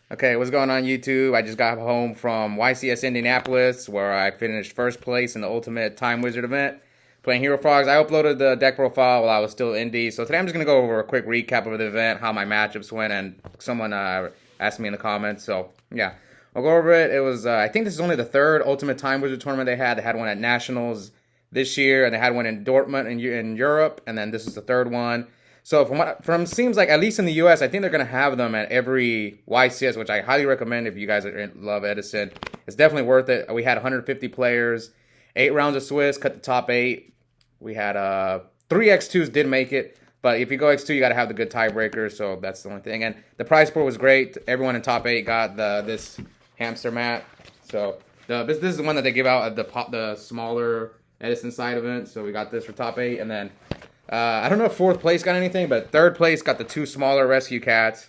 Okay, what's going on YouTube? I just got home from YCS Indianapolis where I finished first place in the Ultimate Time Wizard event playing Hero Frogs. I uploaded the deck profile while I was still indie. So today I'm just going to go over a quick recap of the event, how my matchups went, and someone asked me in the comments. So yeah, I'll go over it. It was, I think this is only the third Ultimate Time Wizard tournament they had. They had one at Nationals this year, and they had one in Dortmund in Europe, and then this is the third one. So from seems like at least in the U.S., I think they're gonna have them at every YCS, which I highly recommend if you guys love Edison. It's definitely worth it. We had 150 players, 8 rounds of Swiss, cut the top 8. We had 3x2s did make it, but if you go x2, you got to have the good tiebreakers. So that's the only thing. And the prize pool was great. Everyone in top 8 got this hamster mat. So this is the one that they give out at the smaller Edison side event. So we got this for top 8, and then. I don't know if fourth place got anything, but third place got the 2 smaller rescue cats.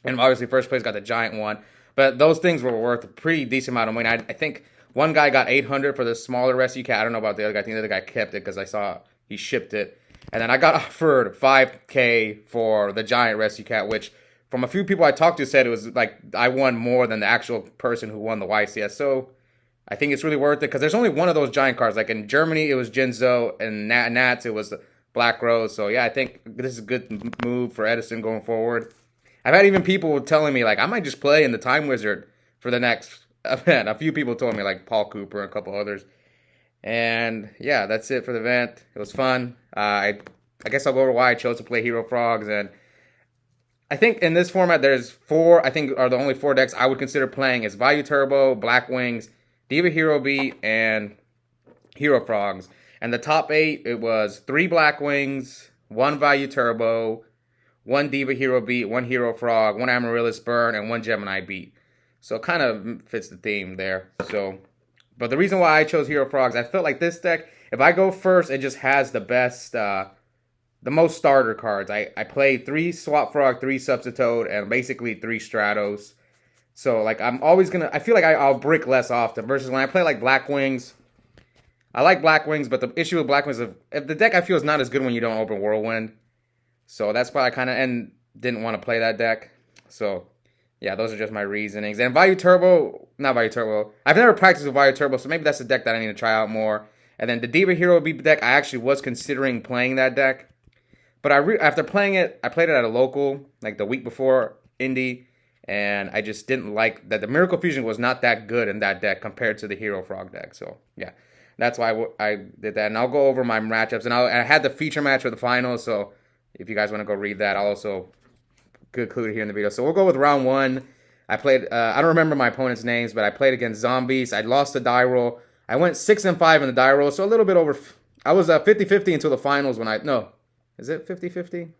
And obviously first place got the giant one. But those things were worth a pretty decent amount of money. I think one guy got 800 for the smaller rescue cat. I don't know about the other guy. I think the other guy kept it because I saw he shipped it. And then I got offered 5K for the giant rescue cat, which from a few people I talked to said it was like I won more than the actual person who won the YCS. So I think it's really worth it because there's only one of those giant cards. Like in Germany, it was Jinzo, and Nats, it was Black Rose. So yeah, I think this is a good move for Edison going forward. I've had even people telling me like I might just play in the Time Wizard for the next event. A few people told me like Paul Cooper and a couple others. And yeah, that's it for the event. It was fun. I guess I'll go over why I chose to play Hero Frogs. And I think in this format there's 4. I think are the only 4 decks I would consider playing is Value Turbo, Black Wings, Diva Hero Beat, and Hero Frogs. And the top 8, it was 3 Black Wings, 1 Value Turbo, 1 Diva Hero Beat, 1 Hero Frog, 1 Amaryllis Burn, and 1 Gemini Beat. So it kind of fits the theme there. But the reason why I chose Hero Frogs, I felt like this deck, if I go first, it just has the best, the most starter cards. I played 3 Swap Frog, 3 Substitute, and basically 3 Stratos. So like I'm always gonna, I feel like I'll brick less often versus when I play like Black Wings. I like Black Wings, but the issue with Black Wings is if the deck I feel is not as good when you don't open Whirlwind. So that's why I kind of didn't want to play that deck. So yeah, those are just my reasonings. And Value Turbo, not Value Turbo. I've never practiced with Value Turbo, so maybe that's a deck that I need to try out more. And then the Diva Hero Beat deck, I actually was considering playing that deck. But after playing it, I played it at a local, like the week before Indy. And I just didn't like that the Miracle Fusion was not that good in that deck compared to the Hero Frog deck. So yeah. That's why I did that. And I'll go over my matchups. And I had the feature match for the finals. So if you guys want to go read that, I'll also include it here in the video. So we'll go with round 1. I played, I don't remember my opponent's names, but I played against Zombies. I lost the die roll. I went 6-5 in the die roll. So a little bit over. I was 50-50 until the finals when no. Is it 50-50?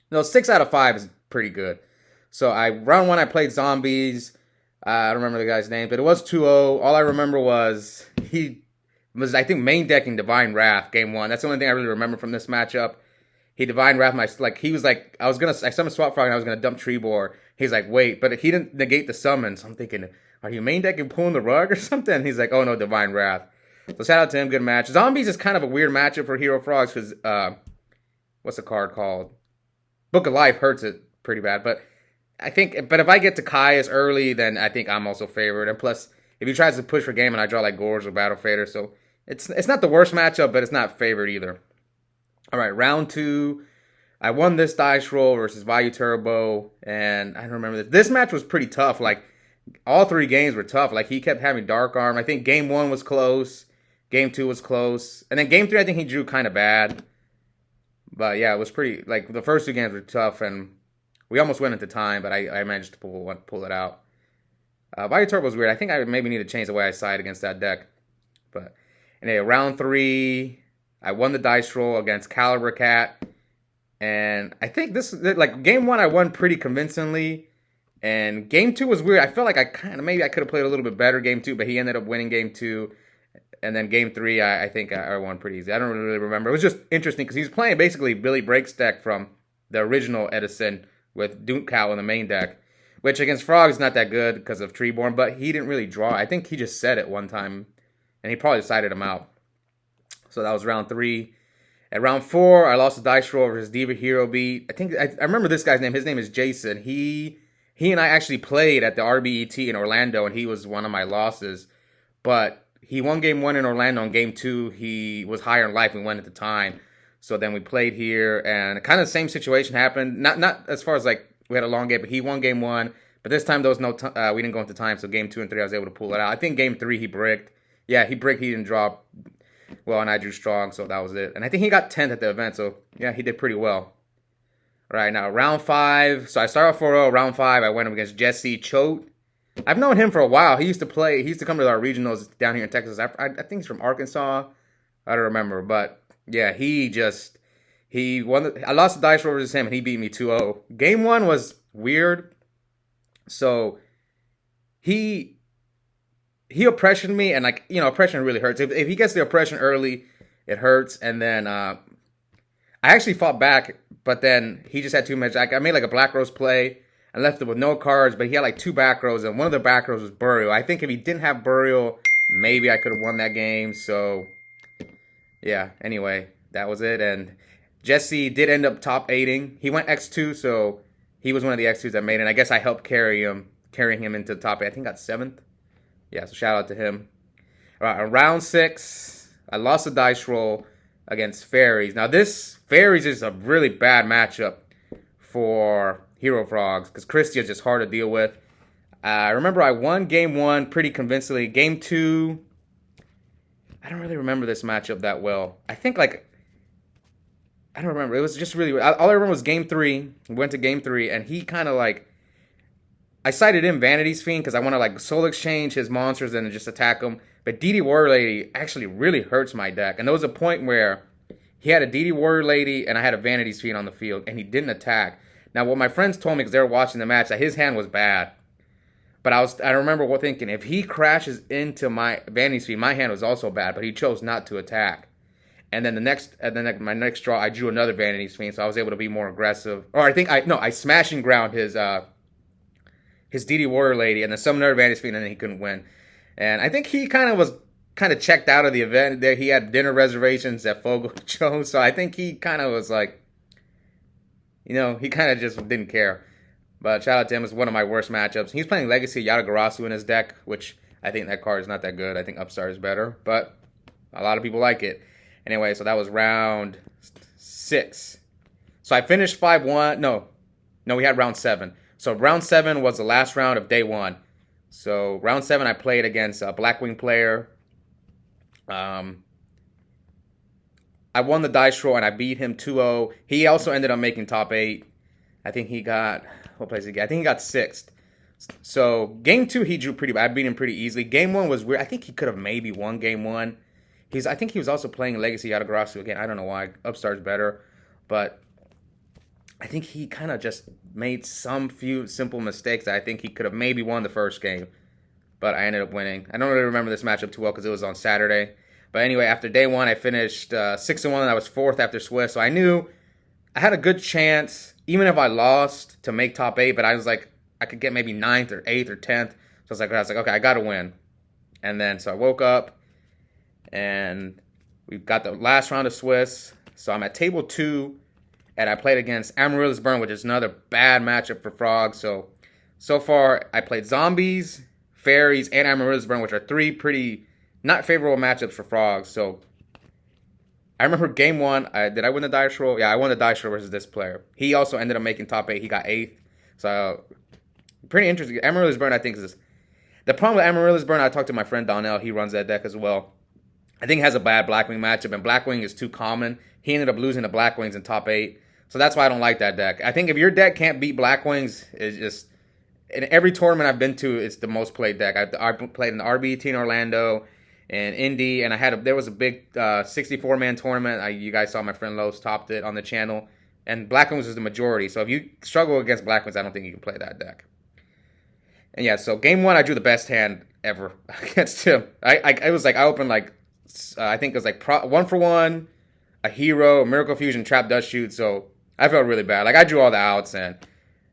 No, 6 out of 5 is pretty good. So round 1, I played Zombies. I don't remember the guy's name, but it was 2-0. All I remember was he was, I think, main decking Divine Wrath game 1. That's the only thing I really remember from this matchup. He Divine Wrath he was like, I summoned Swap Frog and I was gonna dump Treebor. He's like, wait, but he didn't negate the summon. So I'm thinking, are you main decking pulling the rug or something? He's like, oh no, Divine Wrath. So shout out to him, good match. Zombies is kind of a weird matchup for Hero Frogs because what's the card called? Book of Life hurts it pretty bad, but if I get to Caius early, then I think I'm also favored. And plus, if he tries to push for game and I draw like Gorge or Battle Fader, so it's not the worst matchup, but it's not favored either. All right, round 2. I won this dice roll versus Value Turbo, and I don't remember this. This match was pretty tough. Like, all 3 games were tough. Like, he kept having Dark Arm. I think game 1 was close. Game 2 was close. And then game 3, I think he drew kind of bad. But yeah, it was pretty, like, the first 2 games were tough, and we almost went into time, but I managed to pull it out. Value Turbo was weird. I think I maybe need to change the way I side against that deck. But anyway, round 3, I won the dice roll against Caliber Cat. And I think like, game 1, I won pretty convincingly. And game 2 was weird. I felt like I could have played a little bit better game 2, but he ended up winning game 2. And then game 3, I think I won pretty easy. I don't really remember. It was just interesting because he's playing basically Billy Break's deck from the original Edison with Doom Cow in the main deck. Which against Frog is not that good because of Treeborn, but he didn't really draw. I think he just said it one time, and he probably decided him out. So that was round 3. At round 4, I lost the dice roll versus Diva Hero Beat. I remember this guy's name. His name is Jason. He he and I actually played at the RBET in Orlando, and he was one of my losses. But he won game 1 in Orlando. In game 2, he was higher in life. We went at the time. So then we played here, and kind of the same situation happened. Not as far as like we had a long game, but he won game 1. But this time there was no we didn't go into time. So game 2 and 3, I was able to pull it out. I think game 3 he bricked. Yeah, he bricked. He didn't draw well, and I drew strong. So that was it. And I think he got 10th at the event. So yeah, he did pretty well. All right, now round 5. So I started off 4-0. Round 5, I went up against Jesse Choate. I've known him for a while. He used to come to our regionals down here in Texas. I think he's from Arkansas. I don't remember, but yeah, he won. I lost the dice roll versus him, and he beat me 2-0. Game 1 was weird. So he oppressioned me, and like, you know, oppression really hurts. If he gets the oppression early, it hurts. And then I actually fought back, but then he just had too much. I made like a black rose play. I left it with no cards, but he had like 2 back rows, and one of the back rows was Burial. I think if he didn't have Burial, maybe I could have won that game. So yeah, anyway, that was it. And Jesse did end up top 8ing. He went X2, so he was one of the X2s that made it. And I guess I helped carrying him into the top 8. I think got 7th. Yeah, so shout out to him. All right, on round 6, I lost a dice roll against Fairies. Now this Fairies is a really bad matchup for Hero Frogs because Christie is just hard to deal with. I remember I won game 1 pretty convincingly. Game 2, I don't really remember this matchup that well. I think like, I don't remember. It was just really, all I remember was game 3. We went to game 3, and he kind of like, I cited him Vanity's Fiend because I want to like soul exchange his monsters and just attack them. But DD Warrior Lady actually really hurts my deck. And there was a point where he had a DD Warrior Lady and I had a Vanity's Fiend on the field, and he didn't attack. Now, what my friends told me, because they were watching the match, that his hand was bad. But I remember thinking, if he crashes into my Vanity's Fiend, my hand was also bad, but he chose not to attack. And then my next draw, I drew another Vanity's Fiend, so I was able to be more aggressive. Or I smash and ground his DD Warrior Lady, and then summoned another Vanity's Fiend, and then he couldn't win. And I think he kind of checked out of the event. There, he had dinner reservations that Fogo chose, so I think he kind of was like, you know, he kind of just didn't care. But shout out to him. It's one of my worst matchups. He's playing Legacy Yatagarasu in his deck, which I think that card is not that good. I think Upstart is better, but a lot of people like it. Anyway, so that was round 6. So I finished 5-1. No, we had round 7. So round 7 was the last round of day 1. So round 7, I played against a Blackwing player. I won the dice roll, and I beat him 2-0. He also ended up making top 8. I think he got, what place did he get? I think he got 6th. So game 2, he drew pretty bad. I beat him pretty easily. Game 1 was weird. I think he could have maybe won game 1. I think he was also playing Legacy Yatagarasu again. I don't know why. Upstart's better. But I think he kind of just made some few simple mistakes that I think he could have maybe won the first game. But I ended up winning. I don't really remember this matchup too well because it was on Saturday. But anyway, after day 1, I finished 6-1, and I was 4th after Swiss. So I knew I had a good chance, even if I lost, to make top 8. But I was like, I could get maybe 9th or 8th or 10th. So I was like, okay, I got to win. And then, so I woke up, and we got the last round of Swiss. So I'm at table 2, and I played against Amaryllis Burn, which is another bad matchup for Frogs. So far, I played Zombies, Fairies, and Amaryllis Burn, which are 3 pretty not favorable matchups for Frogs. So I remember game 1. Did I win the dice roll? Yeah, I won the dice roll versus this player. He also ended up making top 8. He got 8th. So pretty interesting. Amaryllis Burn, I think, is the problem with Amaryllis Burn. I talked to my friend Donnell. He runs that deck as well. I think he has a bad Blackwing matchup, and Blackwing is too common. He ended up losing to Blackwings in top 8. So that's why I don't like that deck. I think if your deck can't beat Blackwings, it's just, in every tournament I've been to, it's the most played deck. I played in the RBT in Orlando and Indy, and there was a big 64-man tournament. You guys saw my friend Los topped it on the channel, and Blackwings was the majority. So if you struggle against Blackwings, I don't think you can play that deck. And yeah, so game 1, I drew the best hand ever against him. I opened like, I think it was like 1-for-1, a hero, a Miracle Fusion, Trap Dust Shoot. So I felt really bad. Like, I drew all the outs, and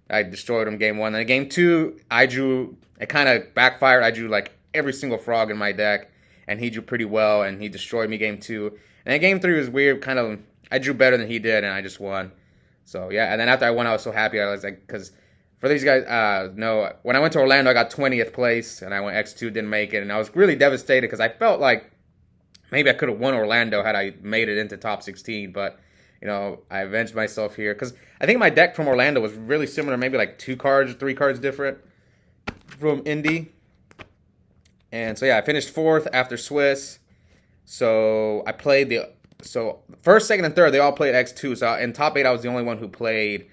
I destroyed him game 1. And game 2, it kind of backfired. I drew like every single frog in my deck, and he drew pretty well, and he destroyed me game 2. And then game 3 was weird. I drew better than he did, and I just won. So yeah, and then after I won, I was so happy. I was like, because For these guys, no. When I went to Orlando, I got 20th place, and I went X2, didn't make it, and I was really devastated because I felt like maybe I could have won Orlando had I made it into top 16, but I avenged myself here because I think my deck from Orlando was really similar, maybe like 2 cards, 3 cards different from Indy. And so yeah, I finished 4th after Swiss. So I played first, second, and third they all played X2. So in top 8 I was the only one who played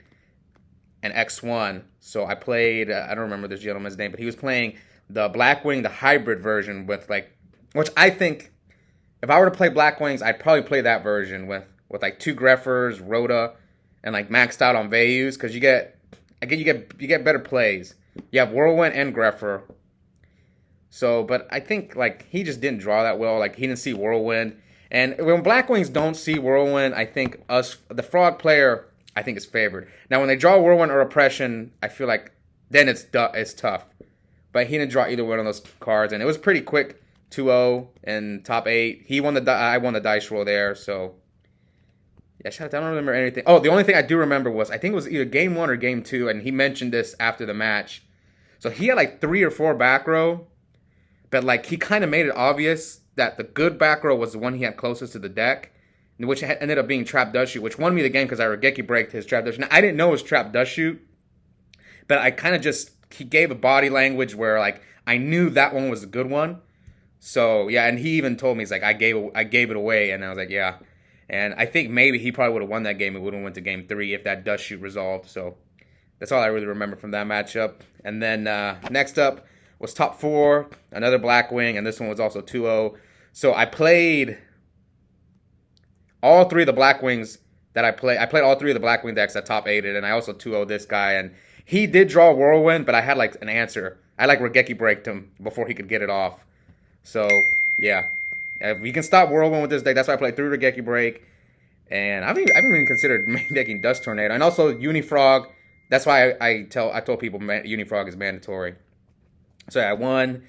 an X1. So I played I don't remember this gentleman's name, but he was playing the Blackwing, the hybrid version which I think if I were to play Blackwings, I'd probably play that version with like 2 Greffers, Rhoda, and like maxed out on Vayus because you get better plays. You have Whirlwind and Greffer. So, but I think like he just didn't draw that well. Like he didn't see Whirlwind, and when Blackwings don't see Whirlwind, I think the Frog player, I think is favored. Now when they draw Whirlwind or Oppression, I feel like then it's tough. But he didn't draw either one of those cards, and it was pretty quick. 2-0 in top 8. I won the dice roll there. So yeah, I don't remember anything. Oh, the only thing I do remember was I think it was either game 1 or game 2, and he mentioned this after the match. So he had like 3 or 4 back row. But like he kind of made it obvious that the good back row was the one he had closest to the deck, which ended up being Trap Does Shoot, which won me the game because I Regeki braked his Trap Does Shoot. Now, I didn't know it was Trap Does Shoot, but I kind of he gave a body language where like I knew that one was a good one. So yeah, and he even told me, he's like, I gave it away, and I was like, yeah. And I think maybe he probably would have won that game. It would have went to game 3 if that Does Shoot resolved. So that's all I really remember from that matchup. And then next up was top 4, another Blackwing, and this one was also 2-0. So I played all 3 of the Blackwings that I played. I played all 3 of the Blackwing decks that top 8'd, and I also 2-0 this guy. And he did draw Whirlwind, but I had like an answer. I like Regeki braked him before he could get it off. So yeah, if you can stop Whirlwind with this deck, that's why I played 3 Regeki break. And I've even considered main decking Dust Tornado, and also Unifrog. That's why I told people Unifrog is mandatory. So yeah, I won,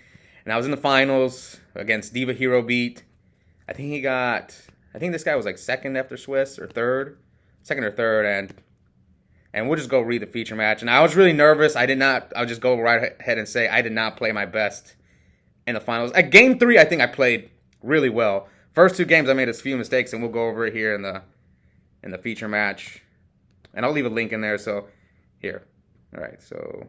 and I was in the finals against Diva Hero Beat. I think this guy was like second after Swiss or second or third, and we'll just go read the feature match. And I was really nervous. I'll just go right ahead and say I did not play my best in the finals. At game 3, I think I played really well. First 2 games I made a few mistakes, and we'll go over it here in the feature match. And I'll leave a link in there. So here, all right. So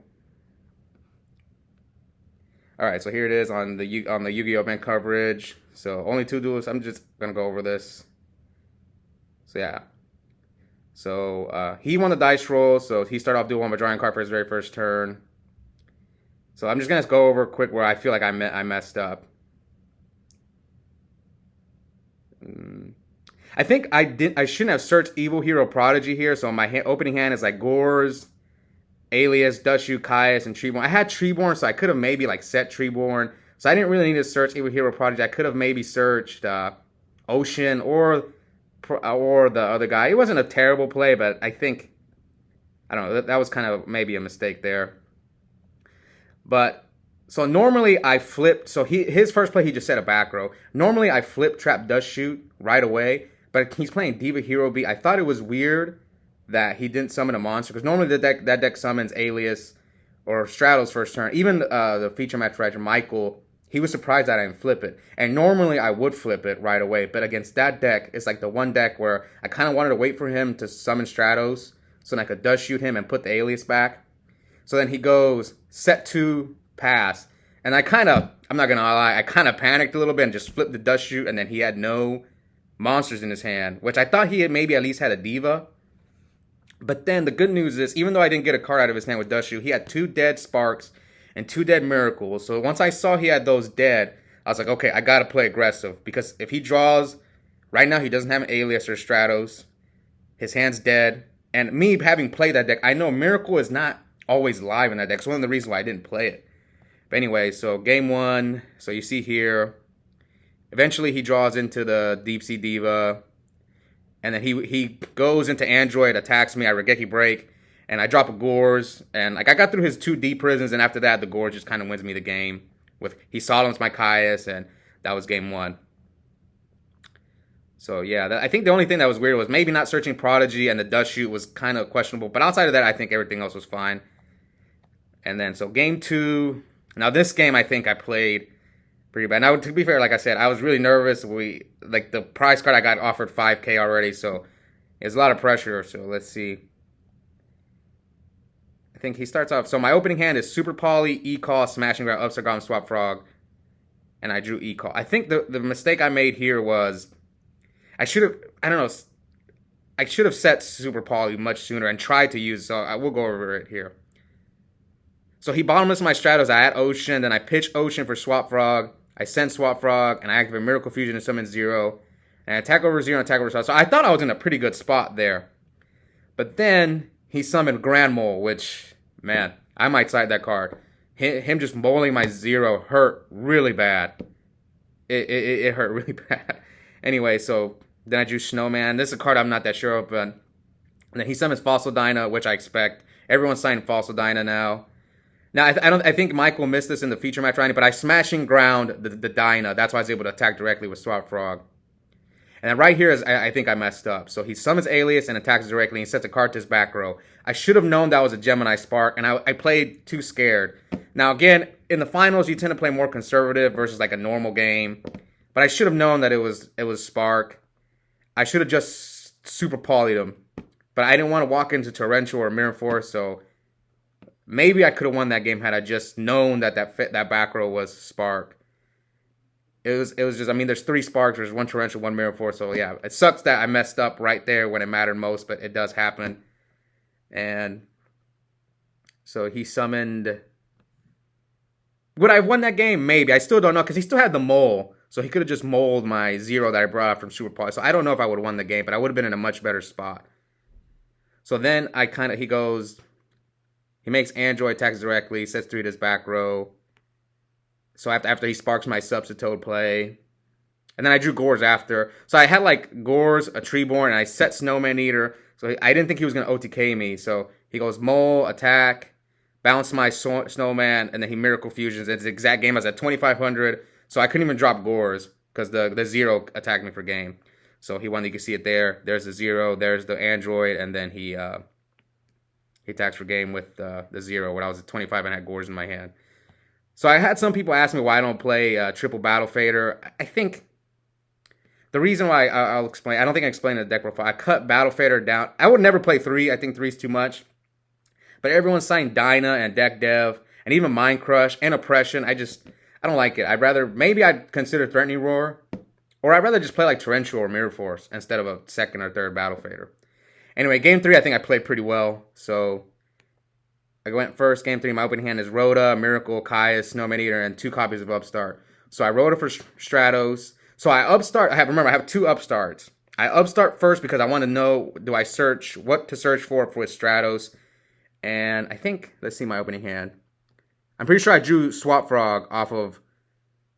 here it is on the Yu-Gi-Oh! Event coverage. So only 2 duels. I'm just gonna go over this. So yeah. So he won the dice roll. So he started off duel 1 by drawing a card for his very first turn. So I'm just gonna go over quick where I feel like I messed up. I think I shouldn't have searched Evil Hero Prodigy here. So my opening hand is like Gores, Alias, Dushu, Caius, and Treeborn. I had Treeborn, so I could have maybe like set Treeborn. So I didn't really need to search Evil Hero Prodigy. I could have maybe searched Ocean or the other guy. It wasn't a terrible play, but I think, I don't know, that was kind of maybe a mistake there. But so normally I flipped. So his first play, he just set a back row. Normally I flip Trap Does Shoot right away, but he's playing Diva Hero Beat. I thought it was weird that he didn't summon a monster, because normally that deck summons Alias or Stratos first turn. Even the feature match writer Michael, he was surprised that I didn't flip it. And normally I would flip it right away, but against that deck, it's like the one deck where I kind of wanted to wait for him to summon Stratos so that I could Does Shoot him and put the Alias back. So then he goes set 2, pass, and I'm not gonna lie, I kind of panicked a little bit and just flipped the Does Shoot, and then he had no monsters in his hand, which I thought he had maybe at least had a Diva. But then the good news is, even though I didn't get a card out of his hand with Does Shoot, he had 2 dead Sparks and 2 dead Miracles. So once I saw he had those dead, I was like, okay, I gotta play aggressive, because if he draws, right now he doesn't have an Alias or Stratos, his hand's dead, and me having played that deck, I know Miracle is not always live in that deck. It's one of the reasons why I didn't play it. But anyway, so game 1, so you see here, eventually he draws into the Deep Sea Diva, and then he goes into Android, attacks me, I Regeki break, and I drop a Gores, and like I got through his 2 deep prisons, and after that the Gores just kind of wins me the game. He silenced my Caius, and that was game 1. So yeah, I think the only thing that was weird was maybe not searching Prodigy, and the Does Shoot was kind of questionable, but outside of that, I think everything else was fine. And then, so game 2. Now, this game I think I played pretty bad. Now, to be fair, like I said, I was really nervous. The prize card I got offered 5K already, so it's a lot of pressure. So let's see. I think he starts off. So my opening hand is Super Poly, E-Call, Smashing Grab, Upstart Goblin, Swap Frog, and I drew E-Call. I think the mistake I made here was I should have set Super Poly much sooner and tried to use. So I will go over it here. So he bottomless my Stratos. I add Ocean, then I pitch Ocean for Swap Frog. I send Swap Frog, and I activate Miracle Fusion and summon 0. And I attack over 0 and attack over Swap. So I thought I was in a pretty good spot there. But then he summoned Grand Mole, which, man, I might side that card. Him just moling my 0 hurt really bad. It hurt really bad. Anyway, so then I drew Snowman. This is a card I'm not that sure of, but and then he summons Fossil Dyna, which I expect. Everyone's signing Fossil Dyna now. Now, I think Michael missed this in the feature match, but I smashing ground the Dyna. That's why I was able to attack directly with Swap Frog. And then right here is I think I messed up. So he summons Alias and attacks directly and sets a card to his back row. I should have known that was a Gemini Spark, and I played too scared. Now, again, in the finals, you tend to play more conservative versus like a normal game. But I should have known that it was Spark. I should have just Super Poly'd him. But I didn't want to walk into Torrential or Mirror Force, so maybe I could have won that game had I just known that that back row was Spark. It was just, I mean, there's 3 Sparks, there's 1 Torrential, 1 Mirror Force, so yeah, it sucks that I messed up right there when it mattered most, but it does happen. And so he summoned. Would I have won that game? Maybe. I still don't know, because he still had the mole, so he could have just moled my 0 that I brought up from Super Poly. So I don't know if I would have won the game, but I would have been in a much better spot. So then he makes Android attacks directly, sets 3 to his back row. So after he sparks my Substitute play. And then I drew Gores after. So I had like Gores, a Treeborn, and I set Snowman Eater. So I didn't think he was going to OTK me. So he goes Mole, attack, bounce my Snowman, and then he Miracle Fusions. It's the exact game. I was at 2,500. So I couldn't even drop Gores because the 0 attacked me for game. So he won. You can see it there. There's the 0. There's the Android. And then he attacks for game with the 0 when I was at 25 and had Gores in my hand. So I had some people ask me why I don't play Triple Battle Fader. I think the reason why I'll explain. I don't think I explained the deck profile. I cut Battle Fader down. I would never play 3. I think 3 is too much. But everyone's signed Dyna and Deck Dev and even Mind Crush and Oppression. I don't like it. Maybe I'd consider Threatening Roar, or I'd rather just play like Torrential or Mirror Force instead of a 2nd or 3rd Battle Fader. Anyway, game 3 I think I played pretty well. So I went first. Game 3, my opening hand is Rhoda, Miracle, Caius, Snowman Eater, and 2 copies of Upstart. So I Rhoda for Stratos. So I Upstart. I have 2 Upstarts. I Upstart first because I want to know what to search for with Stratos. And I think, let's see my opening hand. I'm pretty sure I drew Swap Frog off of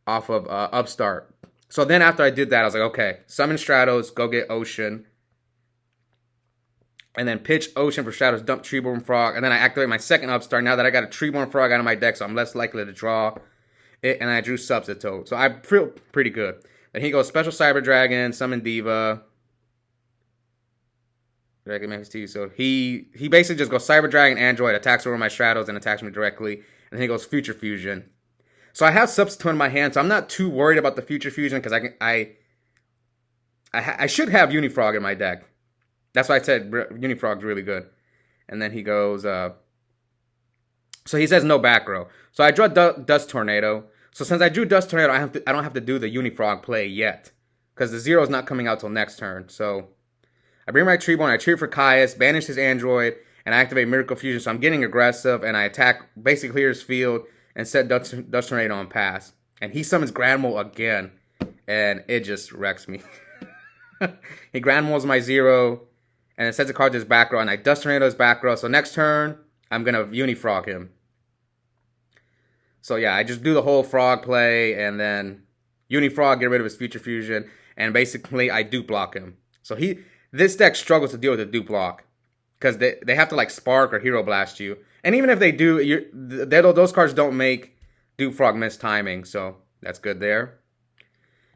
Upstart. So then after I did that, I was like, okay, summon Stratos, go get Ocean. And then pitch Ocean for Stratos, dump Treeborn Frog. And then I activate my 2nd Upstart now that I got a Treeborn Frog out of my deck, so I'm less likely to draw it. And I drew Substitute. So I feel pretty good. Then he goes Special Cyber Dragon, Summon Diva. Dragon Memphis T. So he basically just goes Cyber Dragon, Android, attacks over my Stratos, and attacks me directly. And then he goes Future Fusion. So I have Substitute in my hand, so I'm not too worried about the Future Fusion because I should have Unifrog in my deck. That's why I said Unifrog's really good. And then he goes, so he says no back row. So I draw Dust Tornado. So since I drew Dust Tornado, I don't have to do the Unifrog play yet. Because the 0 is not coming out till next turn. So I bring my Treeborn, I cheer for Caius, banish his Android, and I activate Miracle Fusion. So I'm getting aggressive, and I attack, basically clear his field, and set Dust Tornado on pass. And he summons Grand Mole again, and it just wrecks me. He Grand Moles my 0. And it sets a card to his back row, and I Dust Tornado his back row. So next turn, I'm going to Unifrog him. So yeah, I just do the whole frog play, and then Unifrog, get rid of his Future Fusion, and basically I dupe block him. So this deck struggles to deal with the dupe block, because they have to like Spark or Hero Blast you. And even if they do, those cards don't make Dupe Frog miss timing, so that's good there.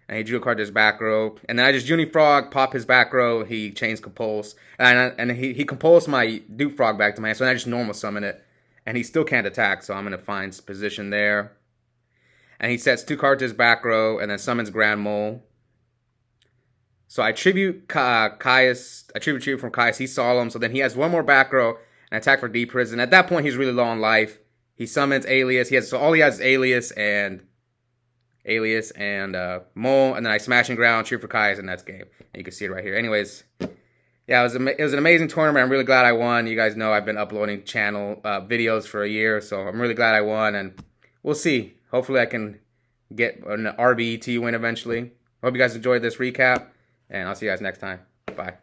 And he drew a card to his back row. And then I just Unifrog, pop his back row. He chains Compulse. And he compulsed my Dupe Frog back to my hand. So then I just normal summon it. and he still can't attack, so I'm going to find position there. And he sets 2 cards to his back row, and then summons Grand Mole. So I tribute Caius. I tribute from Caius. He saw him, so then he has 1 more back row and attack for Deep Prison. At that point, he's really low on life. He summons Alias. So all he has is Alias and Mole, and then I smash and ground, tribute for Caius, and that's game. And you can see it right here. Anyways, yeah, it was an amazing tournament. I'm really glad I won. You guys know I've been uploading channel videos for a year, so I'm really glad I won, and we'll see. Hopefully I can get an RBET win eventually. Hope you guys enjoyed this recap, and I'll see you guys next time. Bye.